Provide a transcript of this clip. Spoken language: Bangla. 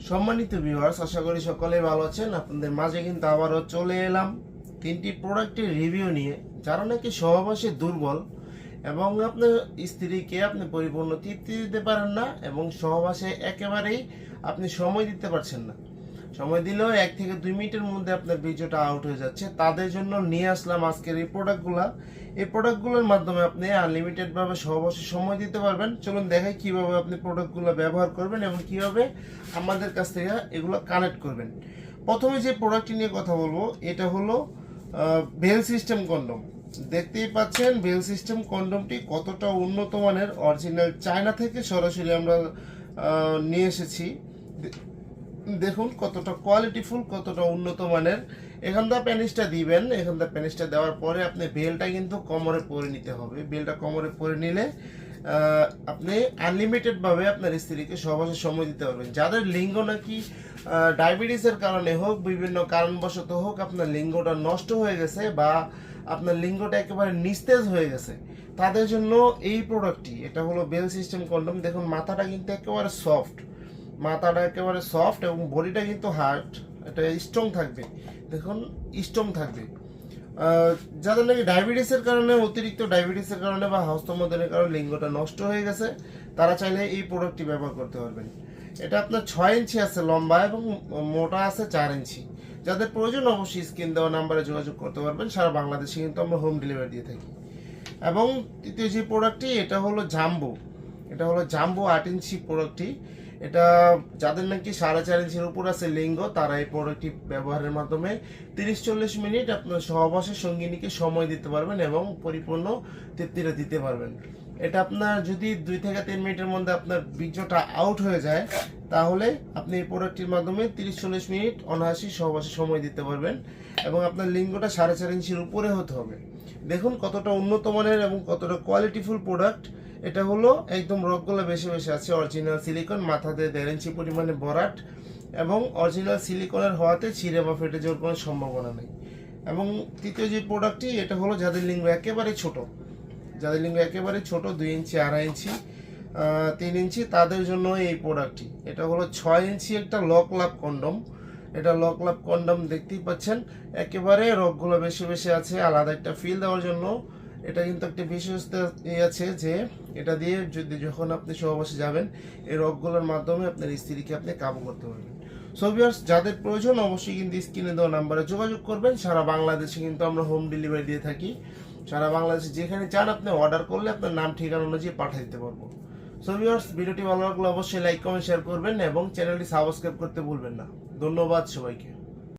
সম্মানিত ভিউয়ার্স, আশা করি সকলেই ভালো আছেন। আপনাদের মাঝে কিন্তু আবারও চলে এলাম তিনটি প্রোডাক্টের রিভিউ নিয়ে। যারা নাকি সহবাসে দুর্বল এবং আপনার স্ত্রীকে আপনি পরিপূর্ণ তৃপ্তি দিতে পারেন না এবং সহবাসে একেবারেই আপনি সময় দিতে পারছেন না, সময় দিলেও 1 থেকে 2 মিনিটের মধ্যে আপনার বীর্যটা আউট হয়ে যাচ্ছে, তাদের জন্য নিয়ে আসলাম আজকের এই প্রোডাক্টগুলা। এই প্রোডাক্টগুলোর মাধ্যমে আপনি আনলিমিটেডভাবে সহবাসে সময় দিতে পারবেন। চলুন দেখাই কিভাবে আপনি প্রোডাক্টগুলো ব্যবহার করবেন এবং কিভাবে আমাদের কাছ থেকে এগুলো কানেক্ট করবেন। প্রথমে যে প্রোডাক্টটি নিয়ে কথা বলবো, এটা হলো বেল সিস্টেম কন্ডম। দেখতেই পাচ্ছেন বেল সিস্টেম কন্ডমটি কতটা উন্নত মানের, অরিজিনাল চায়না থেকে সরাসরি আমরা নিয়ে এসেছি। দেখুন কতটা কোয়ালিটিফুল, কতটা উন্নত মানের। এখানটা প্যানিসটা দিবেন, এখানটা প্যানিসটা দেওয়ার পরে আপনি বেলটা কিন্তু কোমরে পরে নিতে হবে। বেলটা কোমরে পরে নিলে আপনি আনলিমিটেডভাবে আপনার স্ত্রীকে সহবাসে সময় দিতে পারবেন। যাদের লিঙ্গ নাকি ডায়াবেটিসের কারণে হোক, বিভিন্ন কারণবশত হোক আপনার লিঙ্গটা নষ্ট হয়ে গেছে বা আপনার লিঙ্গটা একেবারে নিস্তেজ হয়ে গেছে, তাদের জন্য এই প্রোডাক্টটি, এটা হলো বেল সিস্টেম কন্ডম। দেখুন মাথাটা কিন্তু একেবারে সফট, মাথাটা একেবারে সফট এবং বডিটা কিন্তু হার্ড, এটা স্ট্রং থাকবে। দেখুন স্ট্রং থাকবে। যাদের নাকি ডায়াবেটিসের কারণে, অতিরিক্ত ডায়াবেটিসের কারণে বা হস্তমৈথুনের কারণে লিঙ্গটা নষ্ট হয়ে গেছে, তারা চাইলে এই প্রোডাক্টটি ব্যবহার করতে পারবেন। এটা আপনার 6 ইঞ্চি আছে লম্বা এবং মোটা আছে 4 ইঞ্চি। যাদের প্রয়োজন অবশ্যই স্ক্রিন দেওয়া নাম্বারে যোগাযোগ করতে পারবেন। সারা বাংলাদেশে কিন্তু আমরা হোম ডেলিভারি দিয়ে থাকি। এবং তৃতীয় যে প্রোডাক্টটি, এটা হলো জাম্বো। এটা হলো জাম্বো 8 ইঞ্চি প্রোডাক্টটি। এটা যাদের নাকি 4.5 ইঞ্চির উপর আছে লিঙ্গ, তারা এই প্রোডাক্টটি ব্যবহারের মাধ্যমে 30-40 মিনিট আপনার সহবাসের সঙ্গিনীকে সময় দিতে পারবেন এবং পরিপূর্ণ তৃপ্তিটা দিতে পারবেন। এটা আপনার যদি 2 থেকে 3 মিনিটের মধ্যে আপনার বীর্যটা আউট হয়ে যায়, তাহলে আপনি এই প্রোডাক্টটির মাধ্যমে 30-40 মিনিট অনায়াসে সহবাসে সময় দিতে পারবেন এবং আপনার লিঙ্গটা 4.5 ইঞ্চির উপরে হতে হবে। দেখুন কতটা উন্নত মানের এবং কতটা কোয়ালিটিফুল প্রোডাক্ট। এটা হলো একদম রকগুলো বেশি বেশি আছে, অরিজিনাল সিলিকন, মাথাতে 1.5 ইঞ্চি পরিমাণে বরাট এবং অরিজিনাল সিলিকনের হওয়াতে ছিঁড়ে বা ফেটে যাওয়ার কোনো সম্ভাবনা নেই। এবং তৃতীয় যে প্রোডাক্টটি, এটা হলো যাদের লিঙ্গ একেবারে ছোট, যাদের লিঙ্গ একেবারে ছোট, 2 ইঞ্চি, 2.5 ইঞ্চি, 3 ইঞ্চি, তাদের জন্য এই প্রোডাক্টটি। এটা হলো 6 ইঞ্চি একটা লক লাভ কন্ডম। এটা লক লাভ কন্ডম দেখতেই পাচ্ছেন, একেবারে রগগুলো বেশি বেশি আছে, আলাদা একটা ফিল দেওয়ার জন্য। এটা কিন্তু একটা বিশেষতা আছে যে এটা দিয়ে যখন আপনি সহবাসে যাবেন, এই রগগুলোর মাধ্যমে আপনার স্ত্রীকে আপনি কাবু করতে পারবেন। সো ভিউয়ার্স, যাদের প্রয়োজন অবশ্যই কিন্তু স্ক্রিনে দেওয়া নাম্বারে যোগাযোগ করবেন। সারা বাংলাদেশে কিন্তু আমরা হোম ডেলিভারি দিয়ে থাকি। সারা বাংলাদেশে যেখানে চান আপনি অর্ডার করলে আপনার নাম ঠিকানা অনুযায়ী পাঠিয়ে দিতে পারবো। সো ভিউয়ার্স, ভিডিওটি ভালো লাগলে অবশ্যই লাইক, কমেন্ট, শেয়ার করবেন এবং চ্যানেলটি সাবস্ক্রাইব করতে ভুলবেন না। ধন্যবাদ সবাইকে।